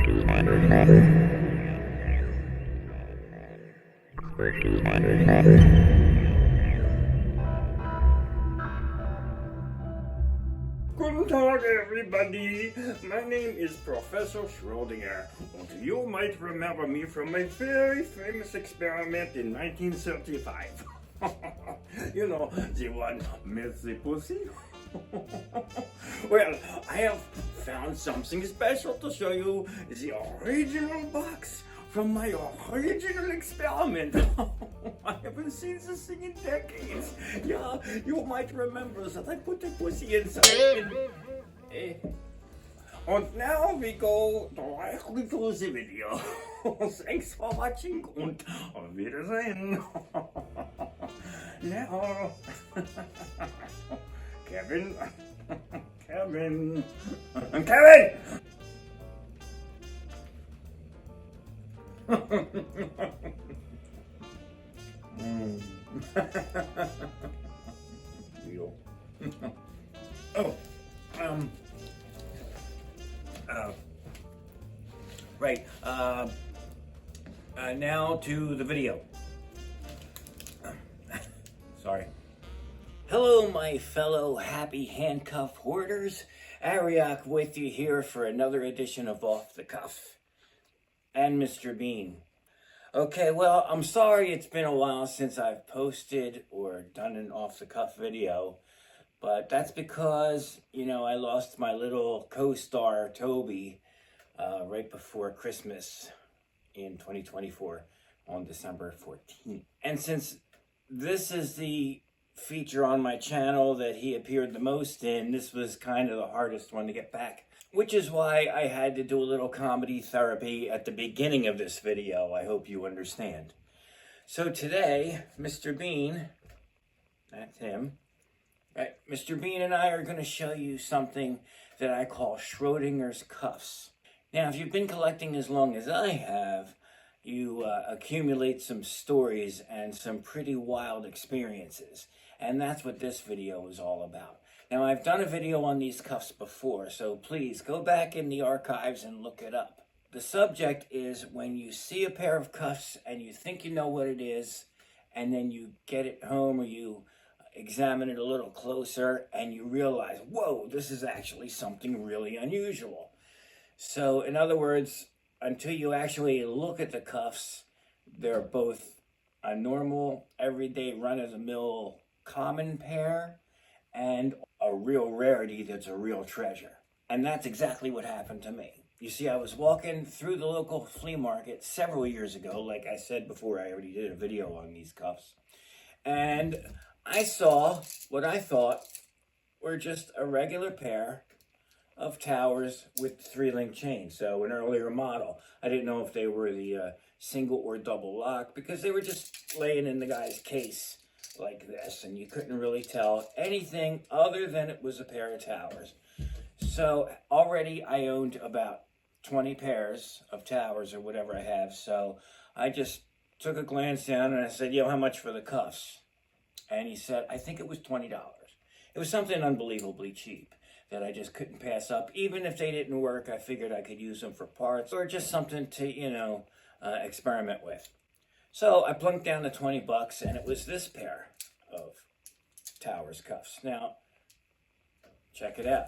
Guten Tag, everybody. My name is Professor Schrodinger, and you might remember me from a very famous experiment in 1935. You know, the one with the pussy? Well, I have found something special to show you, the original box from my original experiment. I haven't seen this thing in decades. Yeah, you might remember that I put the pussy inside. And now we go directly to the video. Thanks for watching und auf Wiedersehen. Now, Kevin. Yo. Oh, right, now to the video. Sorry. Hello, my fellow happy handcuff hoarders. Arioch with you here for another edition of Off the Cuff. And Mr. Bean. Okay, well, I'm sorry it's been a while since I've posted or done an off-the-cuff video, but that's because, you know, I lost my little co-star, Toby, right before Christmas in 2024 on December 14th. And since this is the feature on my channel that he appeared the most in, this was kind of the hardest one to get back. Which is why I had to do a little comedy therapy at the beginning of this video. I hope you understand. So today, Mr. Bean, that's him, right? Mr. Bean and I are going to show you something that I call Schrodinger's cuffs. Now, if you've been collecting as long as I have, you accumulate some stories and some pretty wild experiences. And that's what this video is all about. Now, I've done a video on these cuffs before, so please go back in the archives and look it up. The subject is when you see a pair of cuffs and you think you know what it is, and then you get it home or you examine it a little closer and you realize, whoa, this is actually something really unusual. So, in other words, until you actually look at the cuffs, they're both a normal, everyday, run-of-the-mill common pair and a real rarity that's a real treasure. And that's exactly what happened to me. You see, I was walking through the local flea market several years ago. Like I said before, I already did a video on these cuffs. And I saw what I thought were just a regular pair of towers with 3-link chains. So an earlier model. I didn't know if they were the single or double lock because they were just laying in the guy's case like this, and you couldn't really tell anything other than it was a pair of towers. So already I owned about 20 pairs of towers or whatever I have. So I just took a glance down and I said, yo, how much for the cuffs? And he said, I think it was $20. It was something unbelievably cheap that I just couldn't pass up. Even if they didn't work, I figured I could use them for parts or just something to, you know, experiment with. So I plunked down the 20 bucks and it was this pair of Towers cuffs. Now, check it out.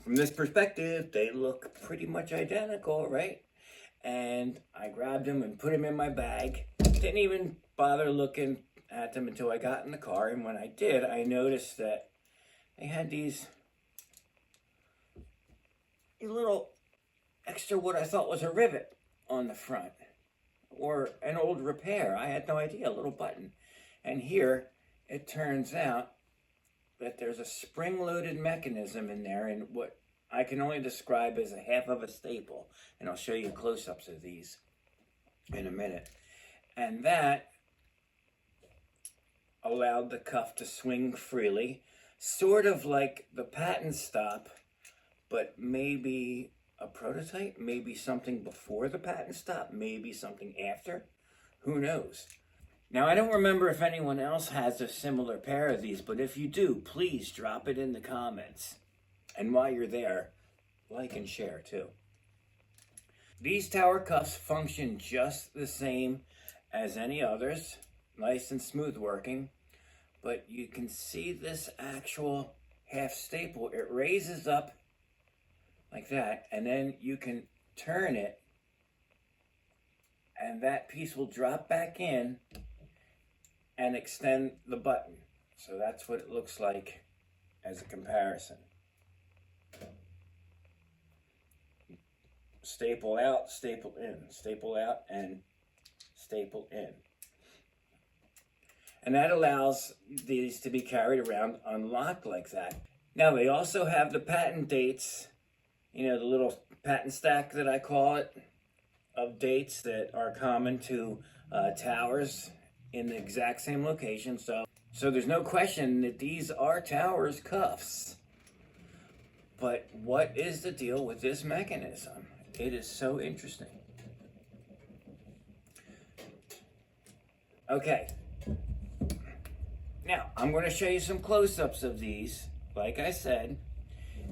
From this perspective, they look pretty much identical, right? And I grabbed them and put them in my bag. Didn't even bother looking at them until I got in the car. And when I did, I noticed that they had these little extra what I thought was a rivet on the front. Or an old repair. I had no idea, a little button. And here, it turns out that there's a spring-loaded mechanism in there and what I can only describe as a half of a staple. And I'll show you close-ups of these in a minute. And that allowed the cuff to swing freely, sort of like the patent stop, but maybe a prototype, maybe something before the patent stop, maybe something after, who knows. Now, I don't remember if anyone else has a similar pair of these, but if you do, please drop it in the comments. And while you're there, like and share too. These tower cuffs function just the same as any others, nice and smooth working, but you can see this actual half staple. It raises up like that, and then you can turn it, and that piece will drop back in and extend the button. So that's what it looks like as a comparison. Staple out, staple in, staple out, and staple in. And that allows these to be carried around unlocked like that. Now they also have the patent dates, you know, the little patent stack that I call it, of dates that are common to towers in the exact same location. So there's no question that these are towers cuffs. But what is the deal with this mechanism? It is so interesting. Okay. Now, I'm going to show you some close-ups of these, like I said.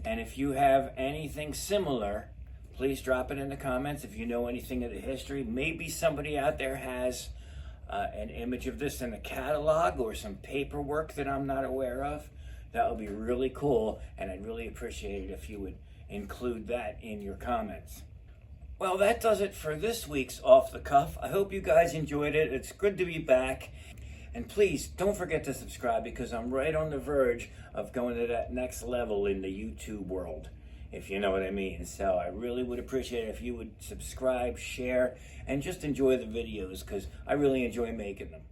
And if you have anything similar, please drop it in the comments. If you know anything of the history, maybe somebody out there has an image of this in a catalog or some paperwork that I'm not aware of. That would be really cool, and I'd really appreciate it if you would include that in your comments. Well, that does it for this week's Off the Cuff. I hope you guys enjoyed it. It's good to be back. And please, don't forget to subscribe, because I'm right on the verge of going to that next level in the YouTube world, if you know what I mean. So I really would appreciate it if you would subscribe, share, and just enjoy the videos, because I really enjoy making them.